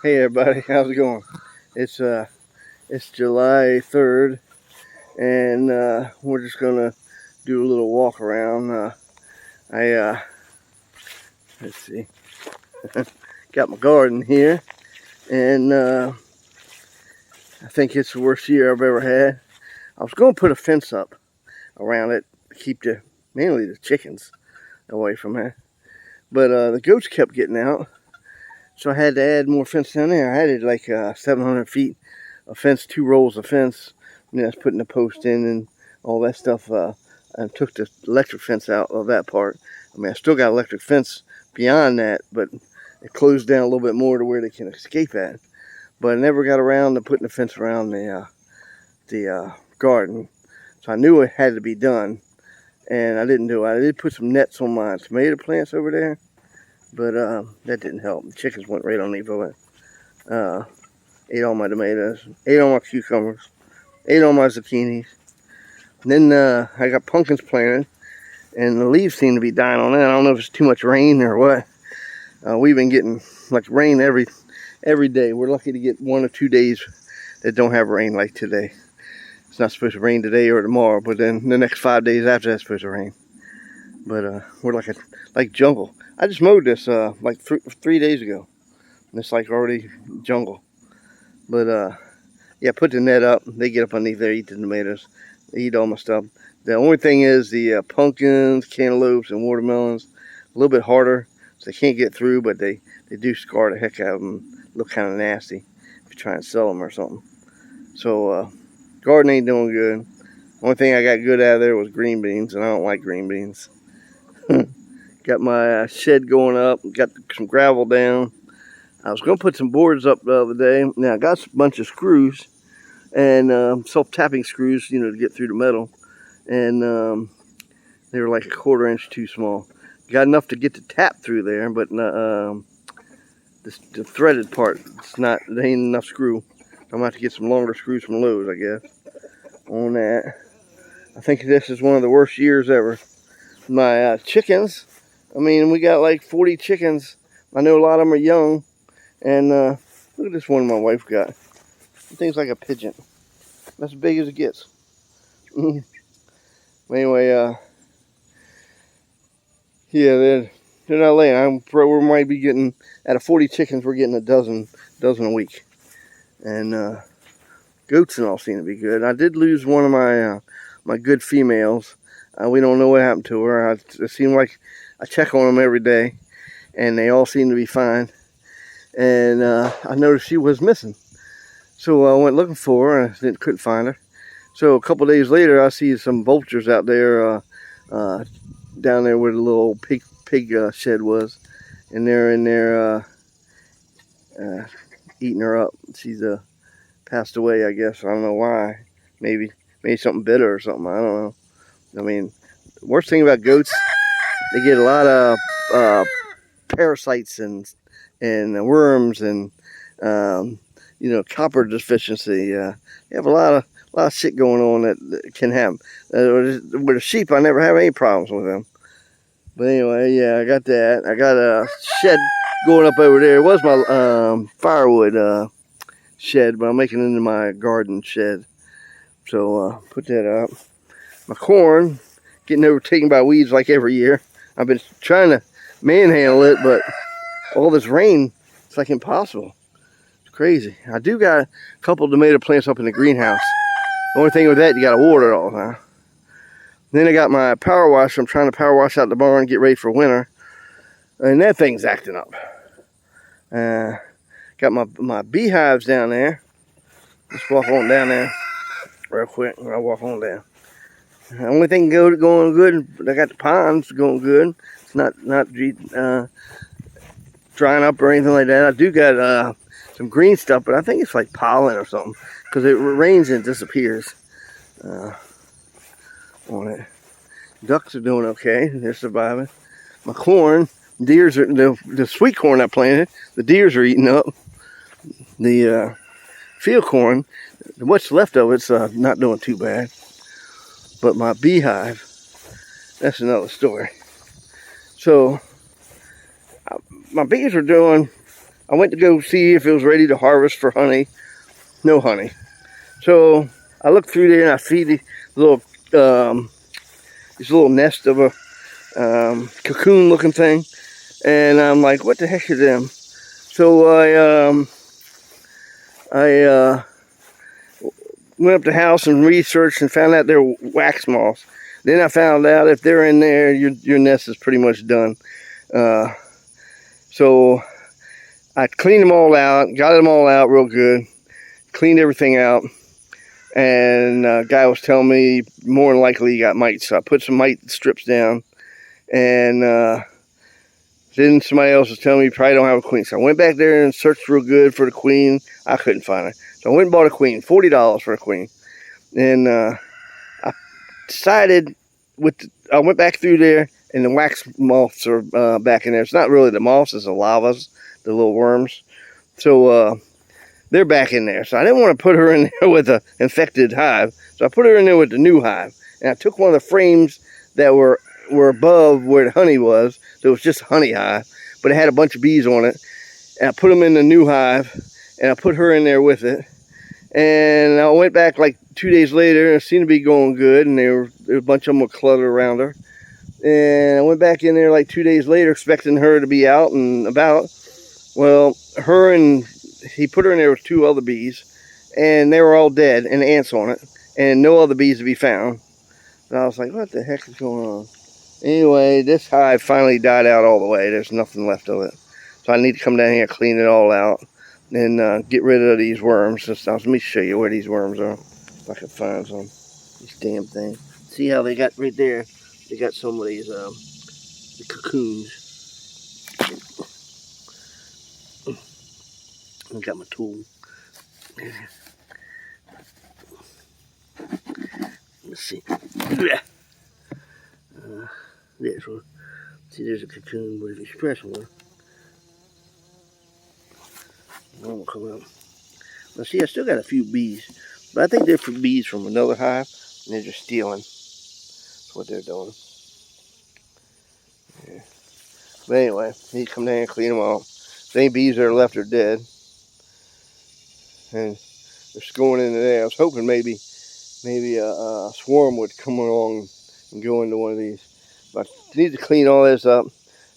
Hey everybody, how's it going? It's July 3rd, and we're just gonna do a little walk around. Let's see, got my garden here, and I think it's the worst year I've ever had. I was gonna put a fence up around it to keep mainly the chickens away from it, but the goats kept getting out. So I had to add more fence down there. I added like 700 feet of fence, 2 rows of fence. And that's putting the post in and all that stuff. I took the electric fence out of that part. I mean, I still got electric fence beyond that, but it closed down a little bit more to where they can escape at. But I never got around to putting the fence around the garden. So I knew it had to be done, and I didn't do it. I did put some nets on my tomato plants over there, but that didn't help. The chickens went right underneath of it. Ate all my tomatoes, ate all my cucumbers, ate all my zucchinis. And then I got pumpkins planted, and the leaves seem to be dying on that. I don't know if it's too much rain or what. We've been getting like rain every day. We're lucky to get 1 or 2 days that don't have rain like today. It's not supposed to rain today or tomorrow, but then the next 5 days after that's supposed to rain. But we're like jungle. I just mowed this like 3 days ago, and it's like already jungle. But yeah, put the net up. They get up underneath there, eat the tomatoes, they eat all my stuff. The only thing is the pumpkins, cantaloupes, and watermelons, a little bit harder, so they can't get through, but they do scar the heck out of them. Look kind of nasty if you try and sell them or something. So garden ain't doing good. Only thing I got good out of there was green beans, and I don't like green beans. Got my shed going up, got some gravel down. I was going to put some boards up the other day. Now I got a bunch of screws, and self-tapping screws, you know, to get through the metal. And they were like a 1/4 inch too small. Got enough to get the tap through there, but the threaded part, there ain't enough screw. I'm going to have to get some longer screws from Lowe's, I guess, on that. I think this is one of the worst years ever. My chickens, I mean, we got like 40 chickens. I know a lot of them are young. And look at this one my wife got. The thing's like a pigeon. That's as big as it gets. Anyway, yeah, they're not laying. We might be getting, out of 40 chickens, we're getting a dozen a week. And goats and all seem to be good. I did lose one of my good females. We don't know what happened to her. It seemed like I check on them every day, and they all seem to be fine. And I noticed she was missing. So I went looking for her, and couldn't find her. So a couple days later, I see some vultures out there, down there where the little pig shed was. And they're in there eating her up. She's passed away, I guess. I don't know why. Maybe something bit her or something. I don't know. I mean, the worst thing about goats, they get a lot of parasites and worms and you know, copper deficiency. You have a lot of shit going on that can happen. With the sheep, I never have any problems with them. But anyway, yeah, I got that. I got a shed going up over there. It was my firewood shed, but I'm making it into my garden shed. So put that up. My corn getting overtaken by weeds like every year. I've been trying to manhandle it, but all this rain, it's like impossible. It's crazy. I do got a couple of tomato plants up in the greenhouse. The only thing with that, you got to water it all the time. Then I got my power washer. I'm trying to power wash out the barn and get ready for winter. And that thing's acting up. Got my beehives down there. Let's walk on down there real quick. I'll walk on down. The only thing going good, I got the ponds going good. It's not drying up or anything like that. I do got some green stuff, but I think it's like pollen or something, because it rains and it disappears on it. Ducks are doing okay. They're surviving. My corn, deers are, the sweet corn I planted, the deers are eating up. The field corn, what's left of it's not doing too bad. But my beehive, that's another story. So my bees are doing I went to go see if it was ready to harvest for honey. No honey. So I look through there and I see the little this little nest of a cocoon looking thing, and I'm like, what the heck is them? So I went up to the house and researched and found out they're wax moths. Then I found out if they're in there, your nest is pretty much done. So I cleaned them all out, got them all out real good, cleaned everything out, and guy was telling me more than likely he got mites. So I put some mite strips down, and then somebody else was telling me you probably don't have a queen. So I went back there and searched real good for the queen. I couldn't find her. So I went and bought a queen, $40 for a queen. And I decided I went back through there, and the wax moths are back in there. It's not really the moths, it's the larvas, the little worms. So they're back in there. So I didn't want to put her in there with an infected hive. So I put her in there with the new hive. And I took one of the frames that were above where the honey was. So it was just a honey hive, but it had a bunch of bees on it. And I put them in the new hive, and I put her in there with it. And I went back like 2 days later, and it seemed to be going good, and there a bunch of them were cluttered around her. And I went back in there like 2 days later, expecting her to be out and about. Well, he put her in there with 2 other bees, and they were all dead, and ants on it, and no other bees to be found. And I was like, what the heck is going on? Anyway, this hive finally died out all the way. There's nothing left of it. So I need to come down here, clean it all out, and get rid of these worms. Let me show you where these worms are, if I can find some. These damn things. See how they got right there? They got some of these the cocoons. I got my tool. Let's see. There's one. See, there's a cocoon, but if you press one will come out. Now, see, I still got a few bees, but I think they're bees from another hive, and they're just stealing. That's what they're doing. Yeah. But anyway, I need to come down and clean them all. The any bees that are left are dead, and they're just going into there. I was hoping maybe a swarm would come along and go into one of these. But I need to clean all this up,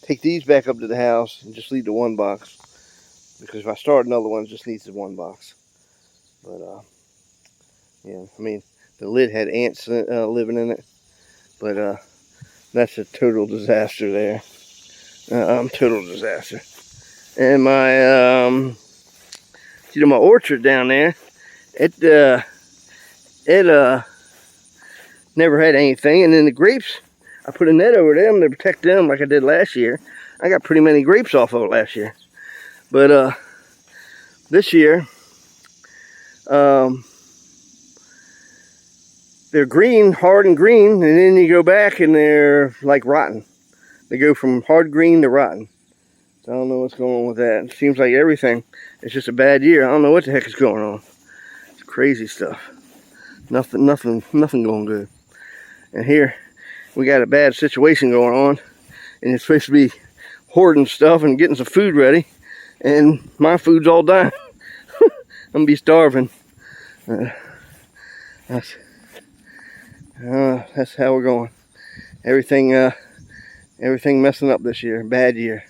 take these back up to the house, and just leave the one box. Because if I start another one, it just needs the one box. But, yeah, I mean, the lid had ants living in it. But that's a total disaster there. Total disaster. And my, my orchard down there, it never had anything. And then the grapes, I put a net over them to protect them like I did last year. I got pretty many grapes off of it last year. But this year, they're green, hard and green, and then you go back and they're like rotten. They go from hard green to rotten. So I don't know what's going on with that. It seems like everything is just a bad year. I don't know what the heck is going on. It's crazy stuff. Nothing going good. And here, we got a bad situation going on, and it's supposed to be hoarding stuff and getting some food ready, and my food's all dying. I'm gonna be starving. That's how we're going. Everything messing up this year. Bad year.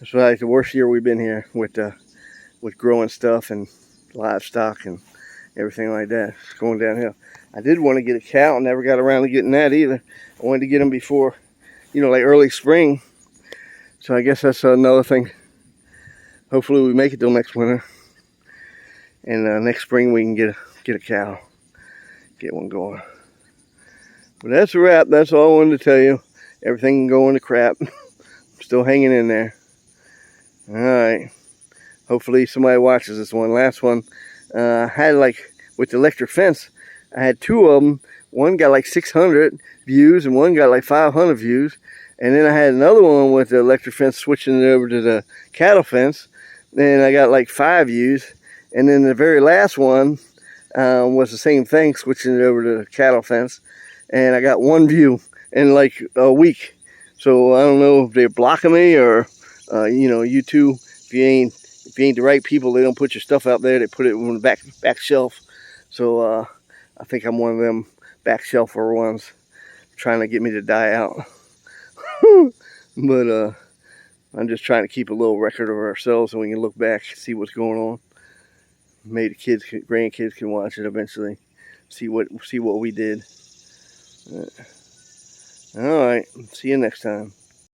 It's like the worst year we've been here with growing stuff and livestock and everything like that. It's going downhill. I did want to get a cow, and never got around to getting that either. I wanted to get them before, like early spring. So I guess that's another thing. Hopefully we make it till next winter, and next spring we can get a cow, get one going. But that's a wrap. That's all I wanted to tell you. Everything can go into crap. I'm still hanging in there. All right. Hopefully somebody watches this one. Last one, I had with the electric fence, I had 2 of them. One got like 600 views and one got like 500 views. And then I had another one with the electric fence switching it over to the cattle fence. And I got like 5 views. And then the very last one was the same thing, switching it over to the cattle fence. And I got 1 view in like a week. So I don't know if they're blocking me or, YouTube if you ain't the right people, they don't put your stuff out there. They put it on the back shelf. So I think I'm one of them back shelfer ones, trying to get me to die out. But I'm just trying to keep a little record of ourselves so we can look back, see what's going on. Maybe the grandkids can watch it eventually, see what we did. All right, see you next time.